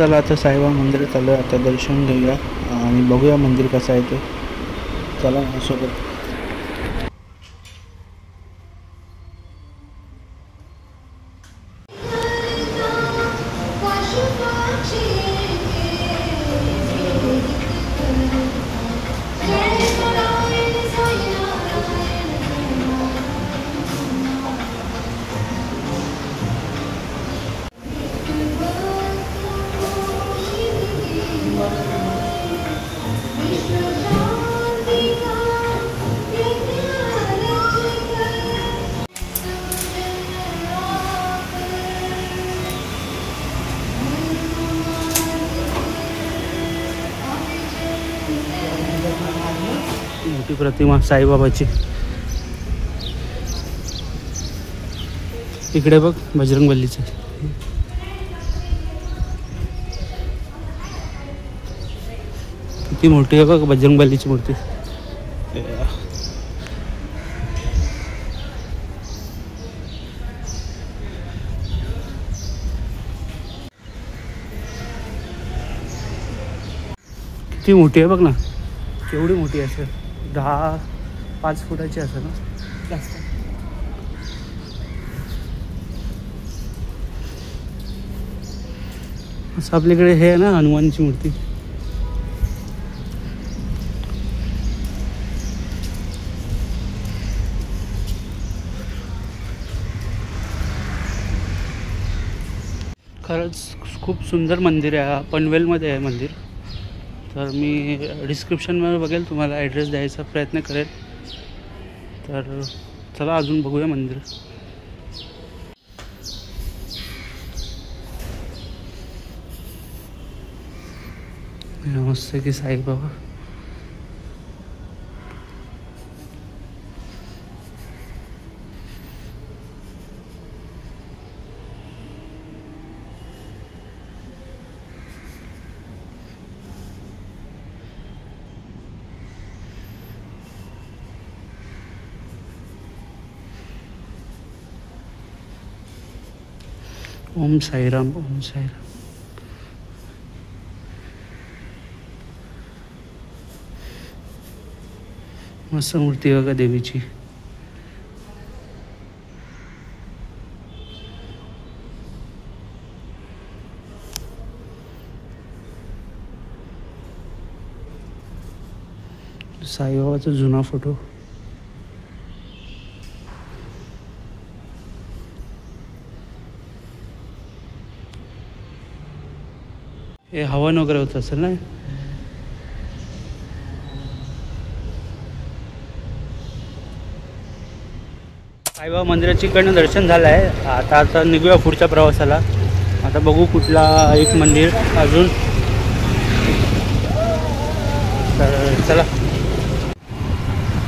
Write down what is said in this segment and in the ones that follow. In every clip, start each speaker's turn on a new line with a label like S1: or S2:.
S1: चला आता साईबाबा मंदिरात आलो, आता दर्शन घेऊया आणि बघूया मंदिर कसं आहे ते. चला माझ्यासोबत. मोठी प्रतिमा साईबाबाची. इकडे बघ बजरंगबलीचं. किती मोठी आहे बघ बजरंगबलीची मूर्ती. किती मोठी आहे बघ ना, केवढी मोठी असेल. 10-5 फुटाची असेल ना जास्त. असं आपल्याकडे हे आहे ना हनुमानची मूर्ती. खरंच खूप सुंदर मंदिर आहे. पनवेलमध्ये आहे मंदिर. तर मी डिस्क्रिप्शनमध्ये बघेल, तुम्हाला ॲड्रेस द्यायचा प्रयत्न करेल. तर चला अजून बघूया मंदिर. मस्त की साईबाबा. ओम साईराम, ओम साईराम. मस्त मूर्ती बघा देवीची. साईबाबाचा जुना फोटो. हे हवन वगैरे होत असेल ना. साईबाबा मंदिराची इकडनं दर्शन झालं आहे. आता निघूया पुढच्या प्रवासाला. आता बघू कुठला एक मंदिर अजून. तर चला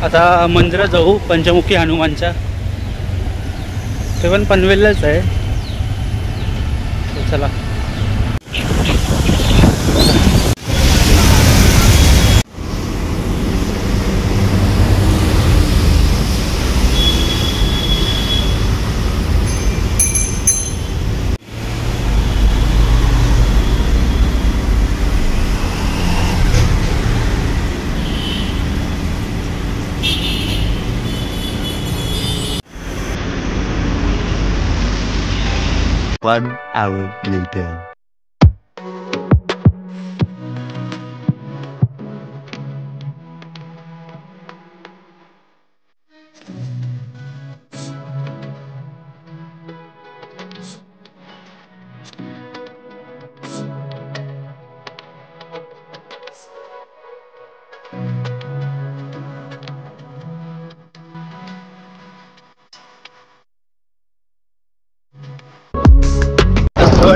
S1: आता मंदिरात जाऊ. पंचमुखी हनुमानच्या. ते पण पनवेललाच आहे. चला.
S2: One hour later.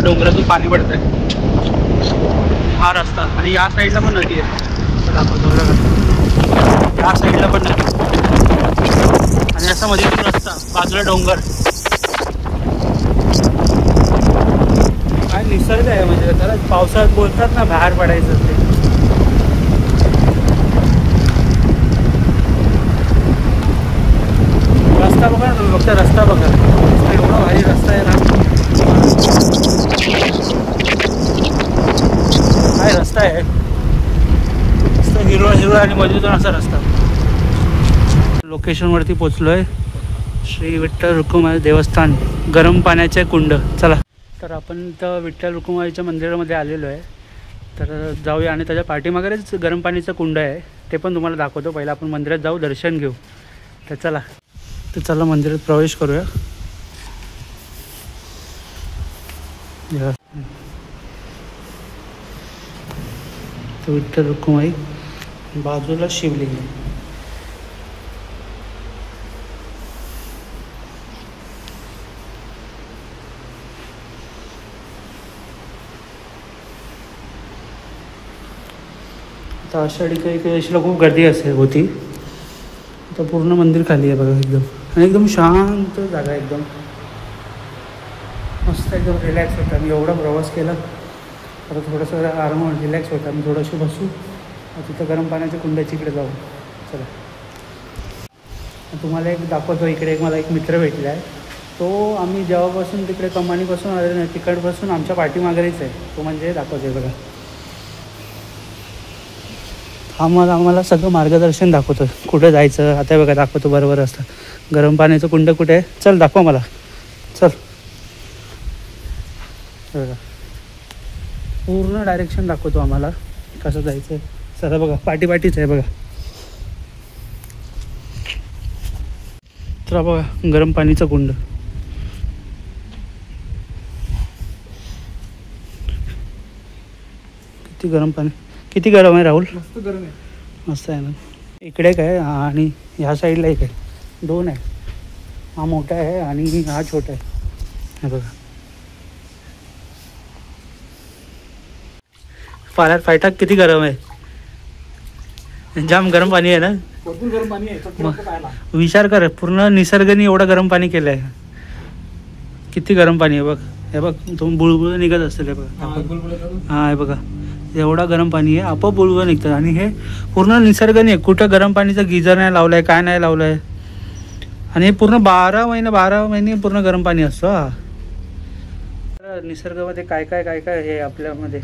S1: डोंगरातून पाणी पडतंय. हा रस्ता आणि या साईडला पण नदी आहे. चला आपण या साईडला पण नदी आणि असा मध्ये रस्ता, बाजूला डोंगर. काय निसर्ग आहे म्हणजे. त्याला पावसाळ्यात बोलतात ना बाहेर पडायचं ते. रस्ता बघा ना, फक्त रस्ता बघा. एवढा भारी रस्ता आहे ना. आणि मधून असा रस्ता. लोकेशनवरती पोचलो आहे. श्री विठ्ठल रुक्मिणी देवस्थान, गरम पाण्याचे कुंड. चला, तर आपण तर विठ्ठल रुक्मिणीच्या मंदिरामध्ये आलेलो आहे. तर जाऊया आणि त्याच्या पाठीमागेच गरम पाणीचं कुंड आहे, ते पण तुम्हाला दाखवतो. पहिला आपण मंदिरात जाऊ, दर्शन घेऊ. तर चला मंदिरात प्रवेश करूया. तो विठ्ठल रुक्मिणी, बाजूला शिवलिंग. आता आषाढी काही एकादशीला खूप गर्दी होती. आता पूर्ण मंदिर खाली आहे बघा एकदम. आणि एकदम शांत जागा, एकदम मस्त, एकदम रिलॅक्स होता. मी एवढा प्रवास केला, आता थोडंसं आराम रिलॅक्स होता. मी थोडंसं बसू, तिथं गरम पाण्याच्या कुंडाच्या इकडे जाऊ. चला, तुम्हाला एक दाखवतो. इकडे मला एक मित्र भेटला आहे. तो आम्ही जेव्हापासून तिकडे कमानीपासून आले नाही, तिकडपासून आमच्या पाठीमागेच आहे. तो म्हणजे दाखवतो आहे बघा. आम्हाला सगळं मार्गदर्शन दाखवतं, कुठं जायचं. आता बघा दाखवतो बरोबर असतं. गरम पाण्याचं कुंड कुठे आहे, चल दाखवा मला. चल बघा, पूर्ण डायरेक्शन दाखवतो आम्हाला कसं जायचं आहे. सगळं बघा, पाठीच आहे बघा. तर बघा गरम पाणीचं कुंड. किती गरम पाणी, किती गरम आहे राहुल?
S3: मस्त गरम आहे.
S1: मस्त आहे ना. इकडे काय आणि ह्या साईडला एक आहे, दोन आहे. हा मोठा आहे आणि हा छोटा आहे. हे बघा, पाण्यात फायटा किती गरम आहे. जाम गरम पाणी आहे ना.
S3: भरपूर गरम पाणी आहे.
S1: विचार कर, पूर्ण निसर्गाने एवढं गरम पाणी केलं आहे. किती गरम पाणी आहे बघ. हे बघ, तुम्ही बुळबुळ निघत असेल. हे बघा, हा हे बघा, एवढा गरम पाणी आहे, आपोआप बुळबुळ निघतात. आणि हे पूर्ण निसर्गाने, कुठं गरम पाणीचं गिझर नाही लावलं आहे, काय नाही लावलं आहे. आणि हे पूर्ण 12 महिने पूर्ण गरम पाणी असतं. हा, निसर्गामध्ये काय हे आपल्यामध्ये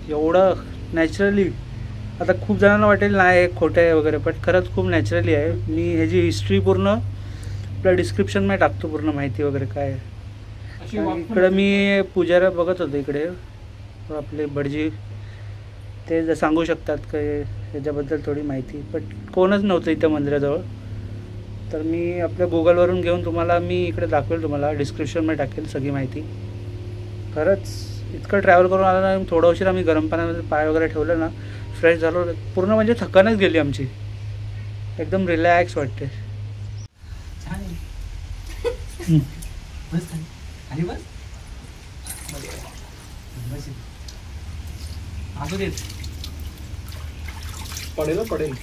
S1: एवढं नॅचरली. आता खूप जणांना वाटेल नाही खोटं आहे वगैरे, पण खरंच खूप नॅचरली आहे. मी ह्याची हिस्ट्री पूर्ण आपल्या डिस्क्रिप्शनमध्ये टाकतो, पूर्ण माहिती वगैरे काय आहे. इकडं मी पुजारा बघत होतो, इकडे आपले भटजी, ते सांगू शकतात का ह्याच्याबद्दल थोडी माहिती. पण कोणच नव्हतं इथं मंदिराजवळ. तर मी आपल्या गुगलवरून घेऊन तुम्हाला मी इकडे दाखवेल, तुम्हाला डिस्क्रिप्शनमध्ये टाकेल सगळी माहिती. खरंच इतकं ट्रॅव्हल करून आलं ना, थोडा उशीर आम्ही गरम पाण्यामध्ये पाय वगैरे ठेवलं ना, फ्रेश झालो पूर्ण. म्हणजे थकानच गेली आमची, एकदम रिलॅक्स वाटते.
S3: पडेल.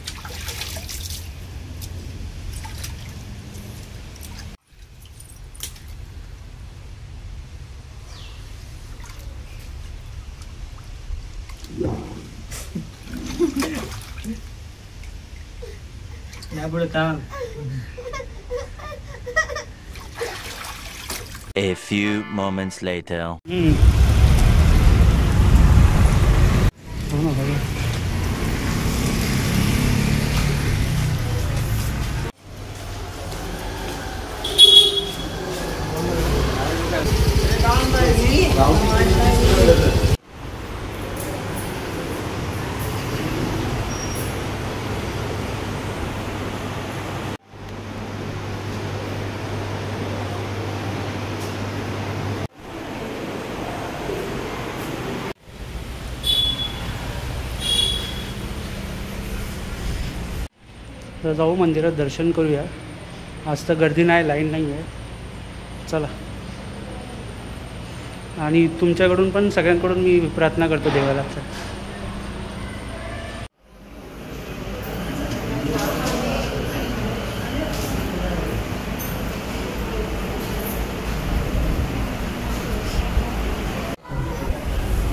S2: A few moments later.
S1: तर जाऊ मंदिरात, दर्शन करूया. आज तर गर्दी नाही, लाईन नाही आहे. चला, आणि तुमच्याकडून पण सगळ्यांकडून मी प्रार्थना करतो देवाला.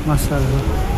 S1: मस्त.